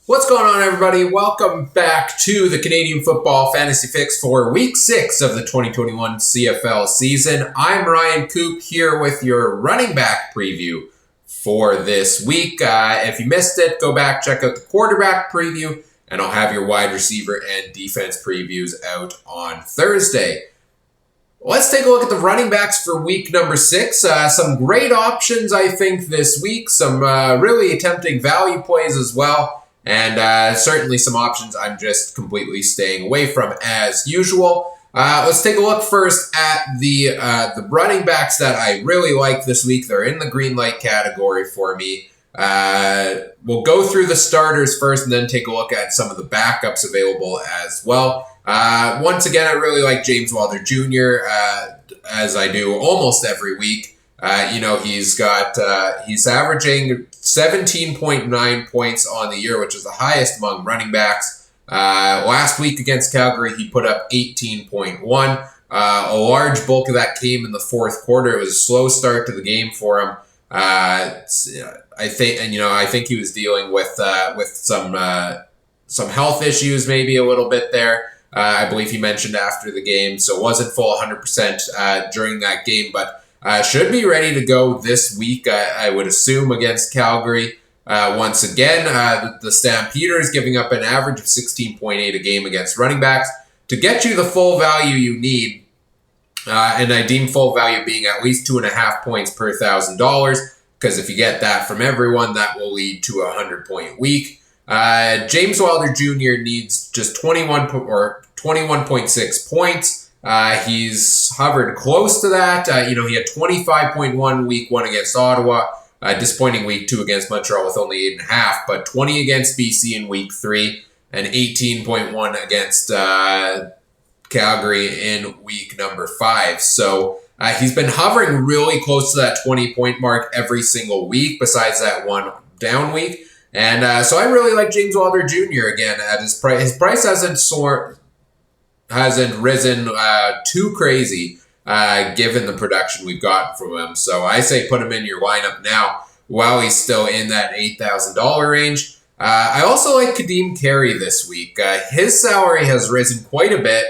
What's going on, everybody? Welcome back to the Canadian Football Fantasy Fix for Week 6 of the 2021 CFL season. I'm Ryan Coop here with your running back preview for this week. If you missed it, go back, check out the quarterback preview, and I'll have your wide receiver and defense previews out on Thursday. Let's take a look at the running backs for week number 6. Some great options, I think, this week. Some really tempting value plays as well. And certainly some options I'm just completely staying away from as usual. Let's take a look first at the running backs that I really like this week. They're in the green light category for me. We'll go through the starters first and then take a look at some of the backups available as well. Once again, I really like James Wilder Jr., as I do almost every week. He's averaging 17.9 points on the year, which is the highest among running backs. Last week against Calgary, he put up 18.1. A large bulk of that came in the fourth quarter. It was a slow start to the game for him. I think he was dealing with some health issues, maybe a little bit there. I believe he mentioned after the game, so wasn't full 100% during that game, but should be ready to go this week, I would assume, against Calgary. Once again, the Stampeders giving up an average of 16.8 a game against running backs. To get you the full value you need, and I deem full value being at least 2.5 points per $1,000, because if you get that from everyone, that will lead to a 100-point week. James Wilder Jr. needs just 21.6 points. He's hovered close to that. He had 25.1 week 1 against Ottawa. Disappointing week 2 against Montreal with only 8.5, but 20 against BC in week 3 and 18.1 against Calgary in week number 5. So he's been hovering really close to that 20-point mark every single week besides that one down week. And so I really like James Wilder Jr. again at his price. His price hasn't risen too crazy given the production we've gotten from him. So I say put him in your lineup now while he's still in that $8,000 range. I also like Kadeem Carey this week. His salary has risen quite a bit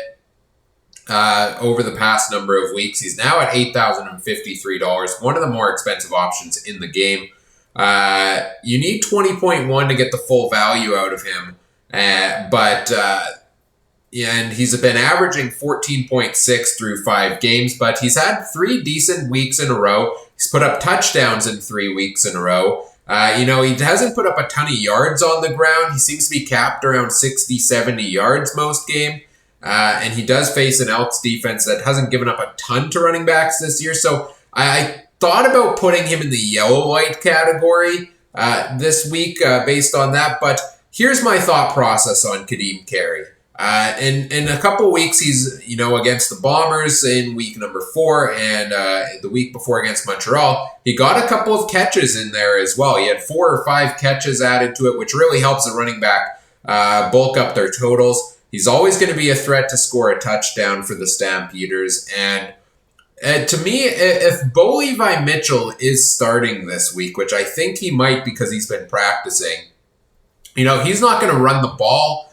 over the past number of weeks. He's now at $8,053, one of the more expensive options in the game. You need 20.1 to get the full value out of him, and he's been averaging 14.6 through 5 games, but he's had 3 decent weeks in a row. He's put up touchdowns in 3 weeks in a row. He hasn't put up a ton of yards on the ground. He seems to be capped around 60, 70 yards most game. And he does face an Elks defense that hasn't given up a ton to running backs this year. So I thought about putting him in the yellow-white category this week based on that. But here's my thought process on Kadeem Carey. In a couple of weeks, he's, against the Bombers in week number 4 and the week before against Montreal, he got a couple of catches in there as well. He had 4 or 5 catches added to it, which really helps the running back bulk up their totals. He's always going to be a threat to score a touchdown for the Stampeders. And to me, if Bo Levi Mitchell is starting this week, which I think he might because he's been practicing, he's not going to run the ball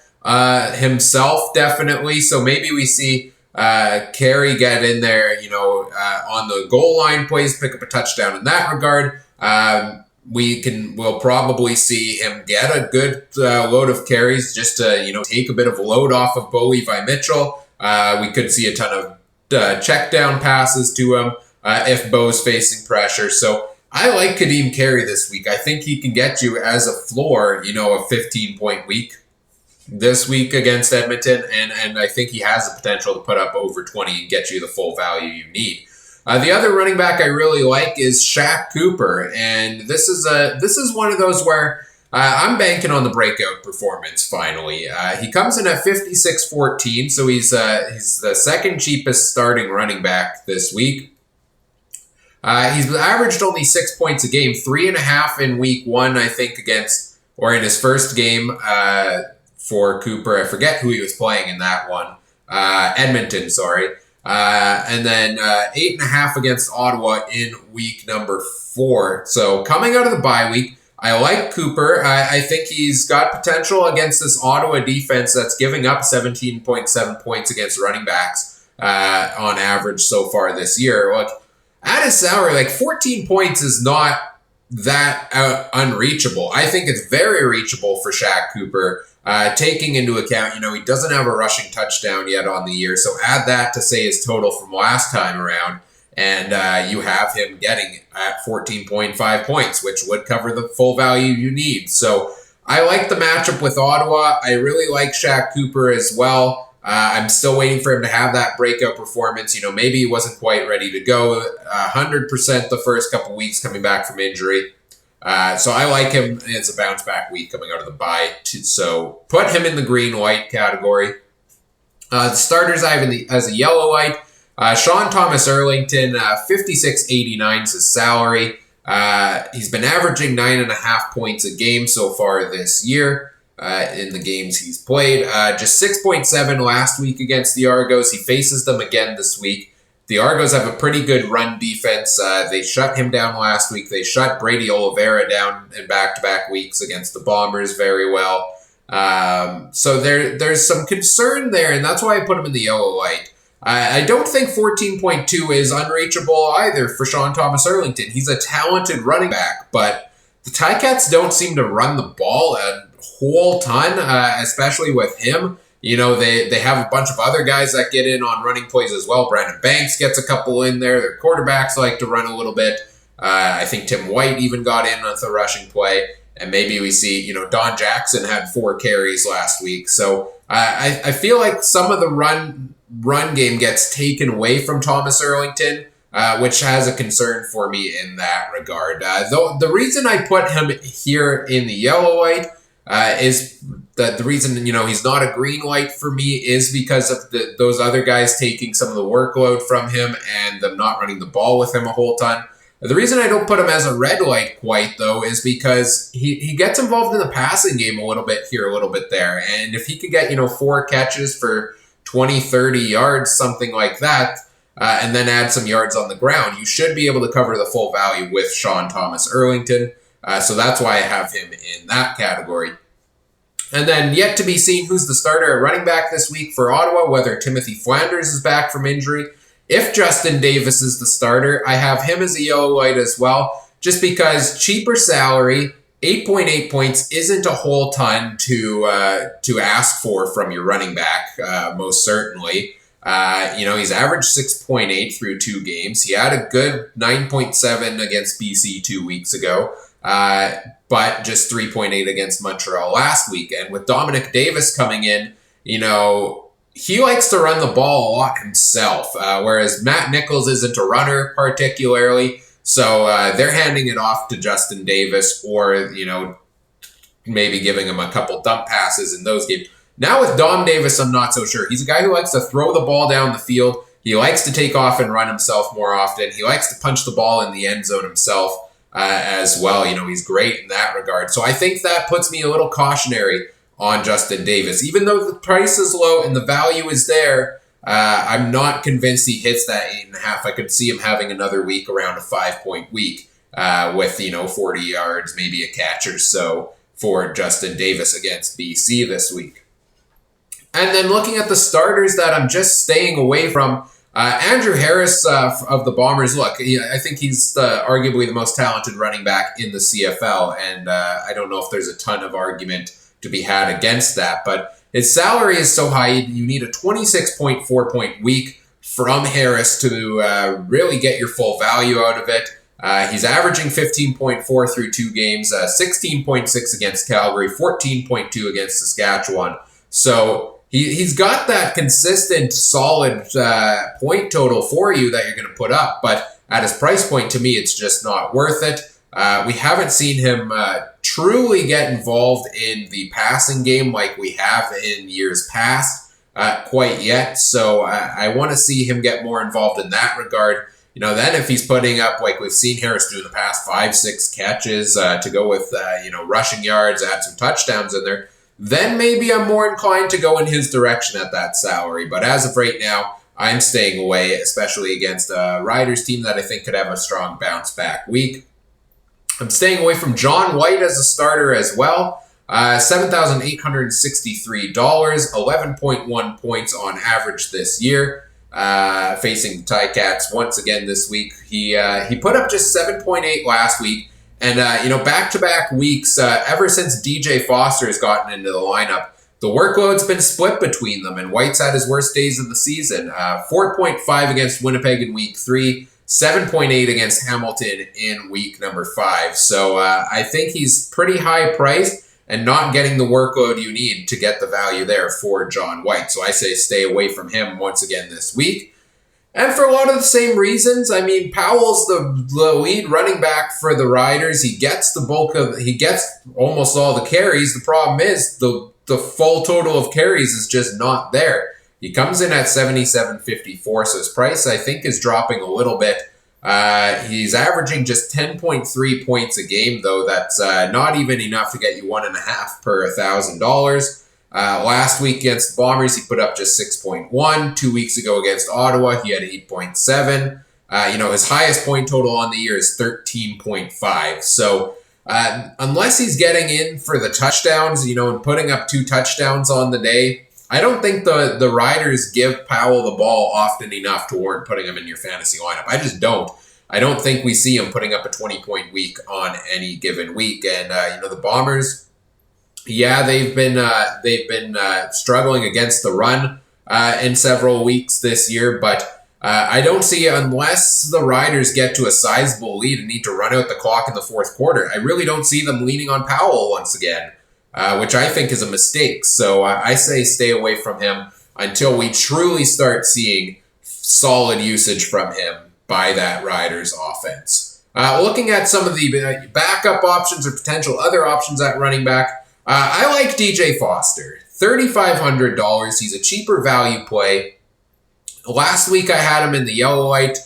himself, definitely. So maybe we see Carey get in there, on the goal line plays, pick up a touchdown in that regard. We'll probably see him get a good load of carries just to, take a bit of load off of Bo Levi Mitchell. We could see a ton of check down passes to him if Bo's facing pressure. So I like Kadeem Carey this week. I think he can get you as a floor, a 15-point week this week against Edmonton, and I think he has the potential to put up over 20 and get you the full value you need. The other running back I really like is Shaq Cooper, and this is one of those where I'm banking on the breakout performance finally. He comes in at 56.14, so he's the second cheapest starting running back this week. He's averaged only 6 points a game, 3.5 in week 1, I think, in his first game for Cooper. I forget who he was playing in that one. Edmonton, sorry. And then 8.5 against Ottawa in week number 4. So coming out of the bye week, I like Cooper. I think he's got potential against this Ottawa defense that's giving up 17.7 points against running backs on average so far this year. Look, at his salary, like 14 points is not that unreachable. I think it's very reachable for Shaq Cooper, taking into account, he doesn't have a rushing touchdown yet on the year. So add that to say his total from last time around, and you have him getting at 14.5 points, which would cover the full value you need. So I like the matchup with Ottawa. I really like Shaq Cooper as well. I'm still waiting for him to have that breakout performance. Maybe he wasn't quite ready to go 100% the first couple weeks coming back from injury. So I like him as a bounce back week coming out of the bye. So put him in the green-white category. The starters I have as a yellow light. Sean Thomas Erlington, 56.89 is his salary. He's been averaging 9.5 points a game so far this year. In the games he's played. Just 6.7 last week against the Argos. He faces them again this week. The Argos have a pretty good run defense. They shut him down last week. They shut Brady Oliveira down in back-to-back weeks against the Bombers very well. So there's some concern there, and that's why I put him in the yellow light. I don't think 14.2 is unreachable either for Sean Thomas Erlington. He's a talented running back, but the Ticats don't seem to run the ball a whole ton, especially with him. They have a bunch of other guys that get in on running plays as well. Brandon Banks gets a couple in there. Their quarterbacks like to run a little bit. I think Tim White even got in on the rushing play. And maybe we see, Don Jackson had 4 carries last week. So I feel like some of the run game gets taken away from Thomas Erlington, which has a concern for me in that regard. Though the reason I put him here in the yellow light is that the reason, he's not a green light for me is because of those other guys taking some of the workload from him and them not running the ball with him a whole ton. The reason I don't put him as a red light quite, though, is because he gets involved in the passing game a little bit here, a little bit there. And if he could get, 4 catches for 20, 30 yards, something like that, and then add some yards on the ground, you should be able to cover the full value with Sean Thomas Erlington. So that's why I have him in that category. And then yet to be seen who's the starter at running back this week for Ottawa, whether Timothy Flanders is back from injury. If Justin Davis is the starter, I have him as a yellow light as well, just because cheaper salary, 8.8 points isn't a whole ton to ask for from your running back, most certainly. He's averaged 6.8 through 2 games. He had a good 9.7 against BC 2 weeks ago. But just 3.8 against Montreal last week. And with Dominic Davis coming in, he likes to run the ball a lot himself, whereas Matt Nichols isn't a runner particularly. So they're handing it off to Justin Davis or, maybe giving him a couple dump passes in those games. Now with Dom Davis, I'm not so sure. He's a guy who likes to throw the ball down the field. He likes to take off and run himself more often. He likes to punch the ball in the end zone himself. As well. He's great in that regard. So I think that puts me a little cautionary on Justin Davis. Even though the price is low and the value is there, I'm not convinced he hits that 8.5. I could see him having another week around a 5-point week with, 40 yards, maybe a catch or so for Justin Davis against BC this week. And then looking at the starters that I'm just staying away from, Andrew Harris of the Bombers, look, I think he's arguably the most talented running back in the CFL, and I don't know if there's a ton of argument to be had against that, but his salary is so high, you need a 26.4 point week from Harris to really get your full value out of it. He's averaging 15.4 through 2 games, 16.6 against Calgary, 14.2 against Saskatchewan. So he's got that consistent, solid point total for you that you're going to put up. But at his price point, to me, it's just not worth it. We haven't seen him truly get involved in the passing game like we have in years past quite yet. So I want to see him get more involved in that regard. Then if he's putting up, like we've seen Harris do in the past, 5-6 catches to go with, rushing yards, add some touchdowns in there, then maybe I'm more inclined to go in his direction at that salary. But as of right now, I'm staying away, especially against a Riders team that I think could have a strong bounce back week. I'm staying away from John White as a starter as well. $7,863, 11.1 points on average this year. Facing the Ticats once again this week. He put up just 7.8 last week. And, back-to-back weeks, ever since DJ Foster has gotten into the lineup, the workload's been split between them, and White's had his worst days of the season. 4.5 against Winnipeg in week 3, 7.8 against Hamilton in week number 5. So I think he's pretty high priced and not getting the workload you need to get the value there for John White. So I say stay away from him once again this week. And for a lot of the same reasons, I mean, Powell's the lead running back for the Riders. He gets almost all the carries. The problem is the full total of carries is just not there. He comes in at $77.54, so his price, I think, is dropping a little bit. He's averaging just 10.3 points a game, though. That's not even enough to get you 1.5 per $1,000. Last week against the Bombers, he put up just 6.1. 2 weeks ago against Ottawa, he had 8.7. His highest point total on the year is 13.5. So unless he's getting in for the touchdowns, and putting up 2 touchdowns on the day, I don't think the Riders give Powell the ball often enough to warrant putting him in your fantasy lineup. I just don't. I don't think we see him putting up a 20-point week on any given week. And the Bombers, yeah, they've been struggling against the run in several weeks this year, but I don't see, unless the Riders get to a sizable lead and need to run out the clock in the fourth quarter, I really don't see them leaning on Powell once again. Which I think is a mistake. So I say stay away from him until we truly start seeing solid usage from him by that Riders offense. Looking at some of the backup options or potential other options at running back, I like DJ Foster. $3,500. He's a cheaper value play. Last week I had him in the yellow-white.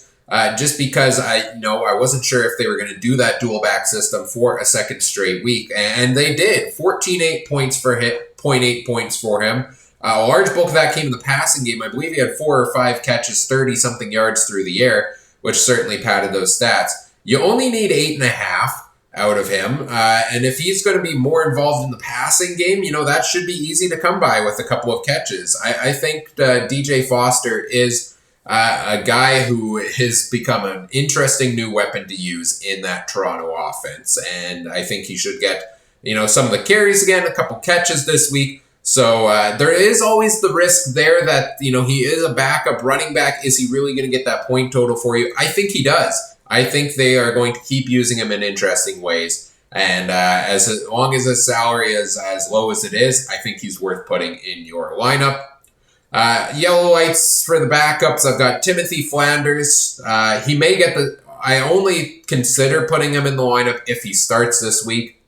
Just because I wasn't sure if they were going to do that dual back system for a second straight week, and they did. 14.8 points for him, 0.8 points for him. A large bulk of that came in the passing game. I believe he had 4 or 5 catches, 30-something yards through the air, which certainly padded those stats. You only need 8.5 out of him, and if he's going to be more involved in the passing game, that should be easy to come by with a couple of catches. I think DJ Foster is a guy who has become an interesting new weapon to use in that Toronto offense. And I think he should get, some of the carries again, a couple catches this week. So there is always the risk there that, he is a backup running back. Is he really going to get that point total for you? I think he does. I think they are going to keep using him in interesting ways. And as long as his salary is as low as it is, I think he's worth putting in your lineup. Yellow lights for the backups. I've got Timothy Flanders. He may get I only consider putting him in the lineup if he starts this week.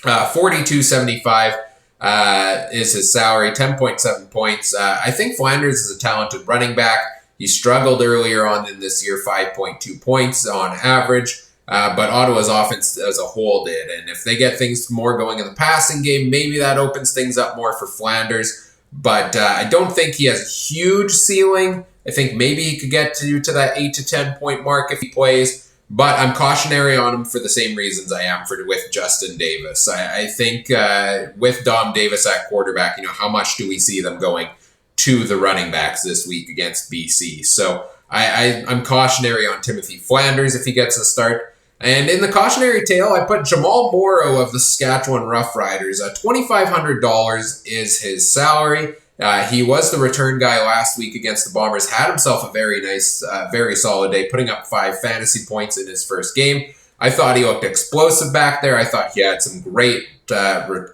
$42.75 is his salary, 10.7 points. I think Flanders is a talented running back. He struggled earlier on in this year, 5.2 points on average. But Ottawa's offense as a whole did. And if they get things more going in the passing game, maybe that opens things up more for Flanders. But I don't think he has a huge ceiling. I think maybe he could get to that 8 to 10 point mark if he plays. But I'm cautionary on him for the same reasons I am with Justin Davis. I think with Dom Davis at quarterback, how much do we see them going to the running backs this week against BC? So I'm cautionary on Timothy Flanders if he gets a start. And in the cautionary tale, I put Jamal Morrow of the Saskatchewan Roughriders. $2,500 is his salary. He was the return guy last week against the Bombers. Had himself a very nice, very solid day, putting up 5 fantasy points in his first game. I thought he looked explosive back there. I thought he had some great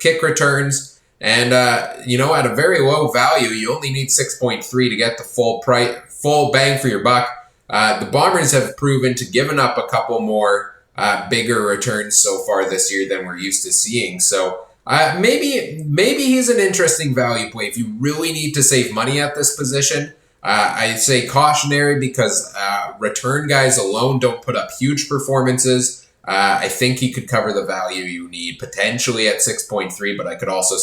kick returns. And, at a very low value, you only need 6.3 to get the full bang for your buck. The Bombers have proven to given up a couple more bigger returns so far this year than we're used to seeing. So maybe he's an interesting value play if you really need to save money at this position. I'd say cautionary because return guys alone don't put up huge performances. I think he could cover the value you need potentially at 6.3, but I could also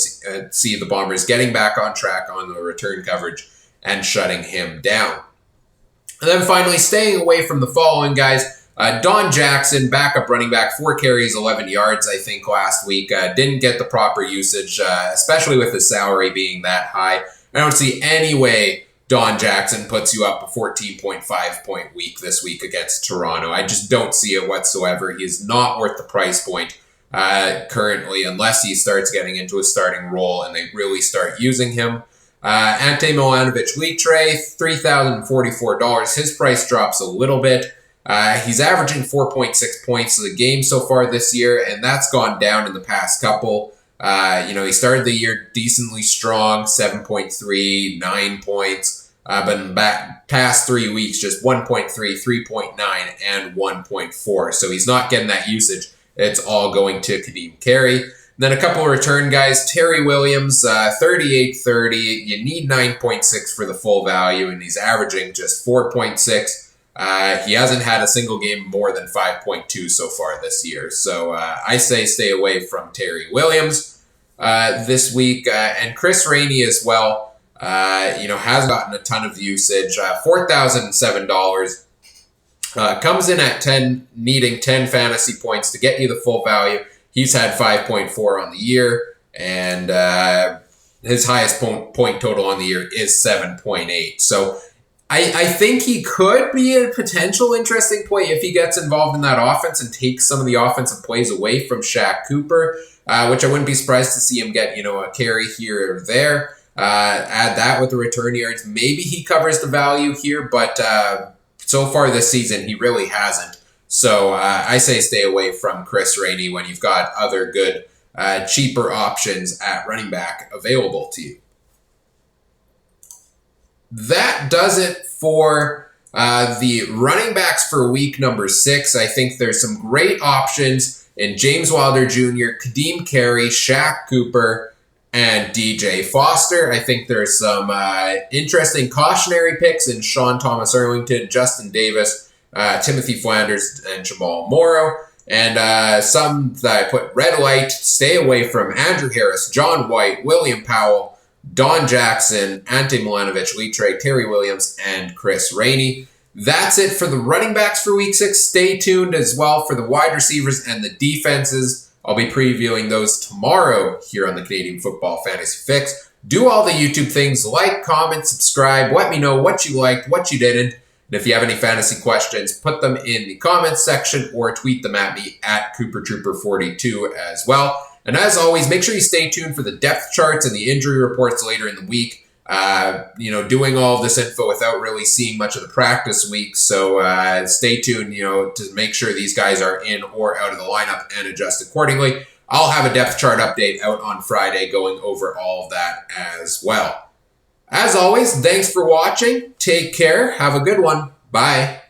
see the Bombers getting back on track on the return coverage and shutting him down. And then finally, staying away from the following guys, Don Jackson, backup running back, 4 carries, 11 yards, I think, last week. Didn't get the proper usage, especially with his salary being that high. I don't see any way Don Jackson puts you up a 14.5 point week this week against Toronto. I just don't see it whatsoever. He is not worth the price point currently, unless he starts getting into a starting role and they really start using him. Ante Milanovic-Litre, $3,044. His price drops a little bit. He's averaging 4.6 points a game so far this year, and that's gone down in the past couple. He started the year decently strong, 7.3, 9 points. But in the past 3 weeks, just 1.3, 3.9, and 1.4. So he's not getting that usage. It's all going to Kadeem Carey. Then a couple of return guys. Terry Williams, 38.30. You need 9.6 for the full value, and he's averaging just 4.6. He hasn't had a single game more than 5.2 so far this year. So I say stay away from Terry Williams this week. And Chris Rainey as well. Has gotten a ton of usage, $4,007, comes in at 10, needing 10 fantasy points to get you the full value. He's had 5.4 on the year, and his highest point total on the year is 7.8. So I think he could be a potential interesting play if he gets involved in that offense and takes some of the offensive plays away from Shaq Cooper, which I wouldn't be surprised to see him get, a carry here or there. Add that with the return yards. Maybe he covers the value here, but so far this season, he really hasn't. So I say stay away from Chris Rainey when you've got other good, cheaper options at running back available to you. That does it for the running backs for week number 6. I think there's some great options in James Wilder Jr., Kadeem Carey, Shaq Cooper, and DJ Foster. I think there's some interesting cautionary picks in Sean Thomas Erlington, Justin Davis, Timothy Flanders, and Jamal Morrow. And some that I put red light, stay away from Andrew Harris, John White, William Powell, Don Jackson, Ante Milanovic-Litre, Terry Williams, and Chris Rainey. That's it for the running backs for week 6. Stay tuned as well for the wide receivers and the defenses. I'll be previewing those tomorrow here on the Canadian Football Fantasy Fix. Do all the YouTube things, like, comment, subscribe. Let me know what you liked, what you didn't. And if you have any fantasy questions, put them in the comments section or tweet them at me at CooperTrooper42 as well. And as always, make sure you stay tuned for the depth charts and the injury reports later in the week. Doing all of this info without really seeing much of the practice week. So stay tuned, to make sure these guys are in or out of the lineup and adjust accordingly. I'll have a depth chart update out on Friday going over all of that as well. As always, thanks for watching. Take care. Have a good one. Bye.